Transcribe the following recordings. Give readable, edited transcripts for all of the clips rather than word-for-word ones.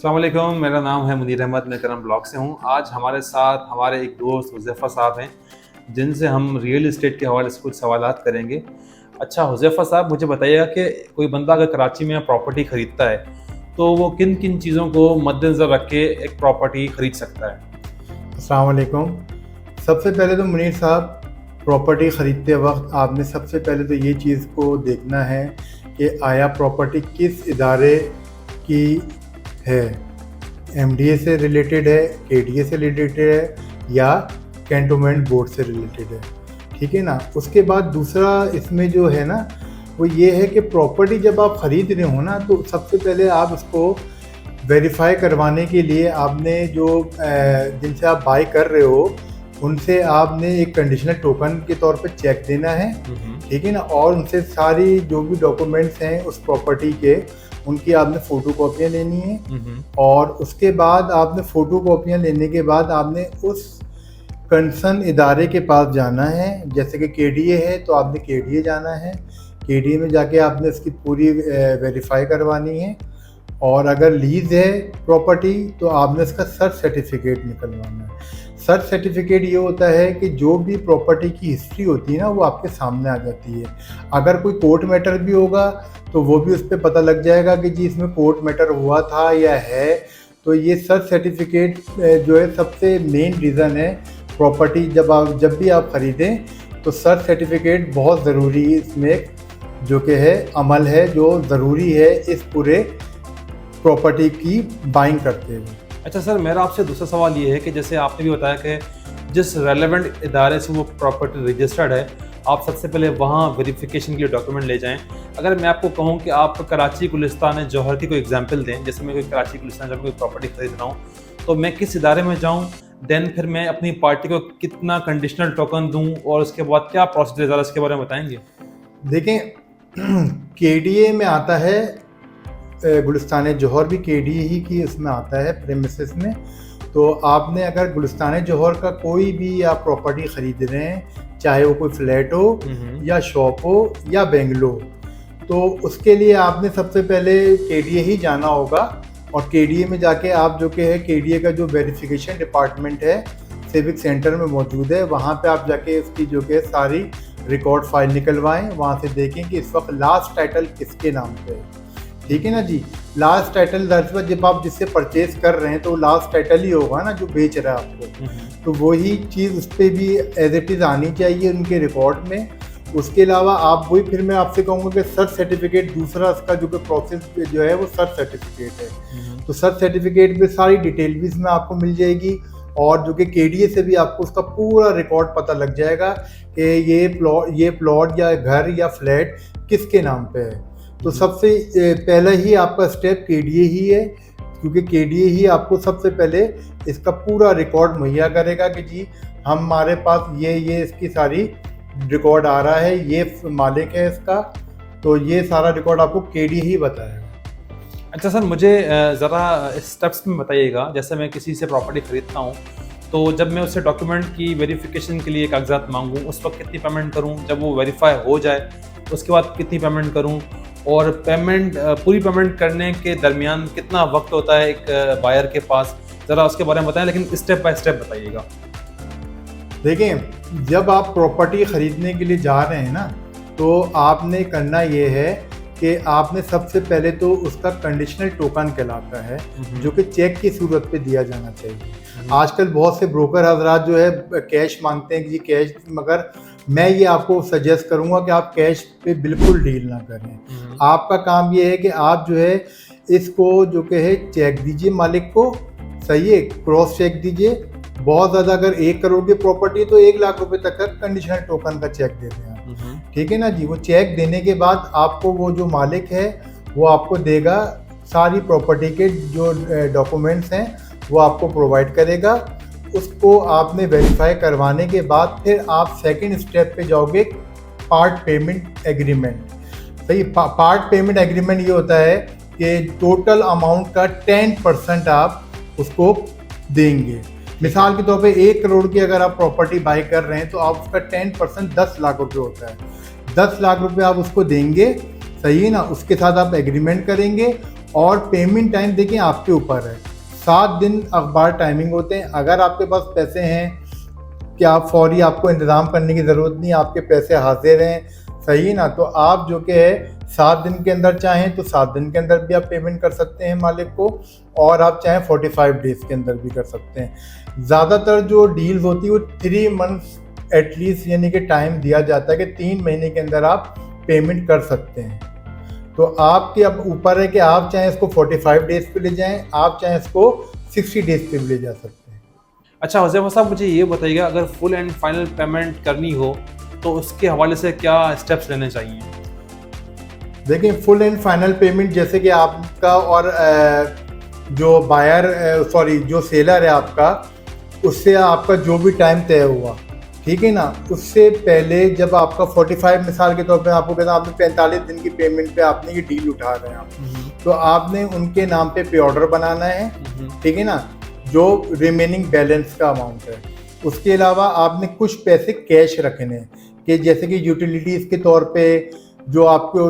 अस्सलाम वालेकुम, मेरा नाम है मुनीर अहमद, मैं करम ब्लॉग से हूँ। आज हमारे साथ हमारे एक दोस्त हुज़ैफ़ा साहब हैं, जिनसे हम रियल एस्टेट के हवाले से कुछ सवालात करेंगे। अच्छा हुज़ैफ़ा साहब, मुझे बताइएगा कि कोई बंदा अगर कराची में प्रॉपर्टी ख़रीदता है, तो वो किन-किन चीज़ों को मद्देनज़र रख के एक प्रॉपर्टी ख़रीद सकता है? अस्सलाम वालेकुम। सबसे पहले तो मुनीर साहब, प्रॉपर्टी ख़रीदते वक्त आपने सबसे पहले तो ये चीज़ को देखना है कि आया प्रॉपर्टी किस इदारे की है। एमडीए से रिलेटेड है, केडीए से रिलेटेड है या कैंटोनमेंट बोर्ड से रिलेटेड है, ठीक है ना। उसके बाद दूसरा इसमें जो है ना, वो ये है कि प्रॉपर्टी जब आप ख़रीद रहे हो ना, तो सबसे पहले आप उसको वेरीफाई करवाने के लिए आपने जो जिनसे आप बाय कर रहे हो उनसे आपने एक कंडीशनल टोकन के तौर पे चेक देना है, ठीक है ना। और उनसे सारी जो भी डॉक्यूमेंट्स हैं उस प्रॉपर्टी के, उनकी आपने फ़ोटो कॉपियाँ लेनी है। और उसके बाद आपने फ़ोटो कॉपियाँ लेने के बाद आपने उस कंसर्न इदारे के पास जाना है। जैसे कि केडीए है तो आपने केडीए जाना है, केडीए में जाके आपने उसकी पूरी वेरीफाई करवानी है। और अगर लीज़ है प्रॉपर्टी तो आपने इसका सर्च सर्टिफिकेट निकलवाना है। सर्च सर्टिफिकेट ये होता है कि जो भी प्रॉपर्टी की हिस्ट्री होती है ना, वो आपके सामने आ जाती है। अगर कोई कोर्ट मैटर भी होगा तो वो भी उस पर पता लग जाएगा कि जी इसमें कोर्ट मैटर हुआ था या है। तो ये सर्च सर्टिफिकेट जो है सबसे मेन रीज़न है प्रॉपर्टी जब भी आप ख़रीदें तो सर्च सर्टिफिकेट बहुत ज़रूरी है। इसमें जो कि है अमल है जो ज़रूरी है इस पूरे प्रॉपर्टी की बाइंग करते हुए। अच्छा सर, मेरा आपसे दूसरा सवाल ये है कि जैसे आपने भी बताया कि जिस रेलेवेंट इदारे से वो प्रॉपर्टी रजिस्टर्ड है, आप सबसे पहले वहाँ वेरिफिकेशन के लिए डॉक्यूमेंट ले जाएं। अगर मैं आपको कहूँ कि आप कराची गुलिस्तान जौहर की कोई एग्जांपल दें, जैसे मैं कोई कराची गुलिस्तान जब कोई प्रॉपर्टी खरीद रहा हूँ, तो मैं किस इदारे में जाऊँ, देन फिर मैं अपनी पार्टी को कितना कंडीशनल टोकन दूँ और उसके बाद क्या प्रोसीजर है, ज़रा इसके बारे में बताएंगे? देखें, केडीए में आता है, गुलिस्तान जौहर भी केडीए ही की उसमें आता है प्रेमिसेस में। तो आपने अगर गुलिस्तान जौहर का कोई भी आप प्रॉपर्टी ख़रीद रहे हैं, चाहे वो कोई फ्लैट हो या शॉप हो या बेंगलो, तो उसके लिए आपने सबसे पहले केडीए ही जाना होगा। और केडीए में जाके आप जो कि है केडीए का जो वेरिफिकेशन डिपार्टमेंट है सिविक सेंटर में मौजूद है, वहाँ पे आप जाके उसकी जो कि सारी रिकॉर्ड फाइल निकलवाएं। वहाँ से देखें कि इस वक्त लास्ट टाइटल किसके नाम पे है, ठीक है ना जी। लास्ट टाइटल दरअसल जब आप जिससे परचेज कर रहे हैं तो लास्ट टाइटल ही होगा ना जो बेच रहा है आपको, तो वही चीज़ उस पर भी एज इट इज़ आनी चाहिए उनके रिकॉर्ड में। उसके अलावा आप वही, फिर मैं आपसे कहूँगा कि सर्च सर्टिफिकेट दूसरा उसका जो कि प्रोसेस जो है वो सर्च सर्टिफिकेट है। तो सर्च सर्टिफिकेट में सारी डिटेल भी इसमें आपको मिल जाएगी और जो कि केडीए से भी आपको उसका पूरा रिकॉर्ड पता लग जाएगा कि ये प्लॉट या घर या फ्लैट किसके नाम पे है। तो सबसे पहला ही आपका स्टेप केडीए ही है, क्योंकि केडीए ही आपको सबसे पहले इसका पूरा रिकॉर्ड मुहैया करेगा कि जी हमारे पास ये इसकी सारी रिकॉर्ड आ रहा है, ये मालिक है इसका। तो ये सारा रिकॉर्ड आपको केडीए ही बताएगा। अच्छा सर, मुझे ज़रा स्टेप्स में बताइएगा। जैसे मैं किसी से प्रॉपर्टी ख़रीदता हूँ, तो जब मैं उससे डॉक्यूमेंट की वेरिफिकेशन के लिए कागजात मांगूँ, उस वक्त कितनी पेमेंट करूँ? जब वो वेरीफाई हो जाए उसके बाद कितनी पेमेंट करूँ? और पेमेंट पूरी पेमेंट करने के दरमियान कितना वक्त होता है एक बायर के पास? ज़रा उसके बारे में बताएं, लेकिन स्टेप बाय स्टेप बताइएगा। देखें, जब आप प्रॉपर्टी ख़रीदने के लिए जा रहे हैं ना, तो आपने करना ये है कि आपने सबसे पहले तो उसका कंडीशनल टोकन कहलाता है जो कि चेक की सूरत पे दिया जाना चाहिए। आजकल बहुत से ब्रोकर हजरात जो है कैश मांगते हैं कि जी कैश, मगर मैं ये आपको सजेस्ट करूंगा कि आप कैश पे बिल्कुल डील ना करें। आपका काम ये है कि आप जो है इसको जो कि है चेक दीजिए मालिक को, सही है, क्रॉस चेक दीजिए। बहुत ज़्यादा अगर 1 करोड़ की प्रॉपर्टी है तो 1 लाख रुपए तक का कंडीशनल टोकन का चेक दे दें आप, ठीक है ना जी। वो चेक देने के बाद आपको वो जो मालिक है वो आपको देगा, सारी प्रॉपर्टी के जो डॉक्यूमेंट्स हैं वो आपको प्रोवाइड करेगा। उसको आपने वेरीफाई करवाने के बाद फिर आप सेकंड स्टेप पे जाओगे, पार्ट पेमेंट एग्रीमेंट। सही, पार्ट पेमेंट एग्रीमेंट ये होता है कि टोटल अमाउंट का 10% आप उसको देंगे। मिसाल के तौर पे 1 करोड़ की अगर आप प्रॉपर्टी बाय कर रहे हैं तो आप उसका 10% 10 लाख रुपए होता है। 10 लाख रुपए आप उसको देंगे, सही है ना। उसके साथ आप एग्रीमेंट करेंगे और पेमेंट टाइम देखिए आपके ऊपर है, 7 दिन अखबार टाइमिंग होते हैं। अगर आपके पास पैसे हैं कि आप फौरी, आपको इंतज़ाम करने की ज़रूरत नहीं, आपके पैसे हाजिर हैं, सही ना, तो आप जो कि है 7 दिन के अंदर चाहें तो 7 दिन के अंदर भी आप पेमेंट कर सकते हैं मालिक को, और आप चाहें 45 डेज़ के अंदर भी कर सकते हैं। ज़्यादातर जो डील्स होती है वो 3 मंथ्स एटलीस्ट, यानी कि टाइम दिया जाता है कि 3 महीने के अंदर आप पेमेंट कर सकते हैं। तो आपके अब ऊपर है कि आप चाहें इसको 45 डेज़ पे ले जाएं, आप चाहें इसको 60 डेज़ पे भी ले जा सकते हैं। अच्छा हुज़ैफ़ा साहब, मुझे ये बताइएगा, अगर फुल एंड फाइनल पेमेंट करनी हो तो उसके हवाले से क्या स्टेप्स लेने चाहिए? देखिए फुल एंड फाइनल पेमेंट जैसे कि आपका और जो बायर सॉरी जो सेलर है आपका, उससे आपका जो भी टाइम तय हुआ, ठीक है ना, उससे पहले जब आपका 45, मिसाल के तौर पे आपको कहता आपने 45 दिन की पेमेंट पे आपने ये डील उठा रहे हैं आप, तो आपने उनके नाम पे पे ऑर्डर बनाना है, ठीक है ना, जो रिमेनिंग बैलेंस का अमाउंट है। उसके अलावा आपने कुछ पैसे कैश रखने हैं कि जैसे कि यूटिलिटीज़ के तौर पे जो आपको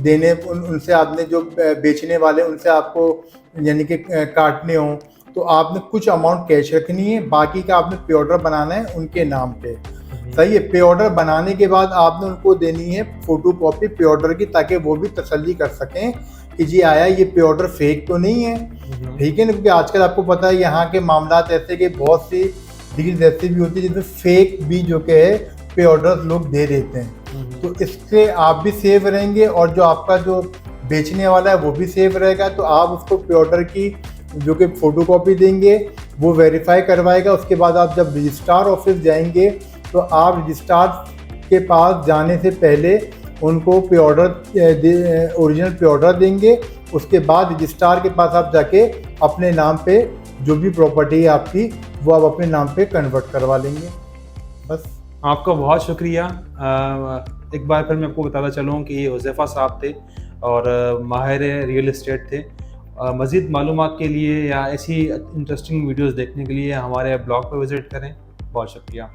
देने, उनसे आपने जो बेचने वाले उनसे आपको यानी कि काटने हों, तो आपने कुछ अमाउंट कैश रखनी है, बाकी का आपने पे ऑर्डर बनाना है उनके नाम पे। सही है। पे ऑर्डर बनाने के बाद आपने उनको देनी है फोटो कॉपी पे ऑर्डर की, ताकि वो भी तसल्ली कर सकें कि जी आया ये पे ऑर्डर फेक तो नहीं है, ठीक है ना, क्योंकि आजकल आपको पता है यहाँ के मामला ऐसे कि बहुत सी डील्स ऐसी भी होती है जिसमें फेक भी जो कि है पे ऑर्डर लोग दे देते हैं। तो इससे आप भी सेफ रहेंगे और जो आपका जो बेचने वाला है वो भी सेफ रहेगा। तो आप उसको पे ऑर्डर की जो कि फ़ोटो कॉपी देंगे, वो वेरीफाई करवाएगा। उसके बाद आप जब रजिस्ट्रार ऑफिस जाएंगे तो आप रजिस्ट्रार के पास जाने से पहले उनको पे ऑर्डर ओरिजिनल पे ऑर्डर देंगे। उसके बाद रजिस्ट्रार के पास आप जाके अपने नाम पे जो भी प्रॉपर्टी है आपकी वो आप अपने नाम पे कन्वर्ट करवा लेंगे। बस। आपका बहुत शुक्रिया। एक बार फिर मैं आपको बताता चलूँ कि ये हुज़ैफ़ा साहब थे और माहिर रियल एस्टेट थे। मज़ीद मालूमात के लिए या ऐसी इंटरेस्टिंग वीडियोज़ देखने के लिए हमारे ब्लॉग पर विज़िट करें। बहुत शुक्रिया।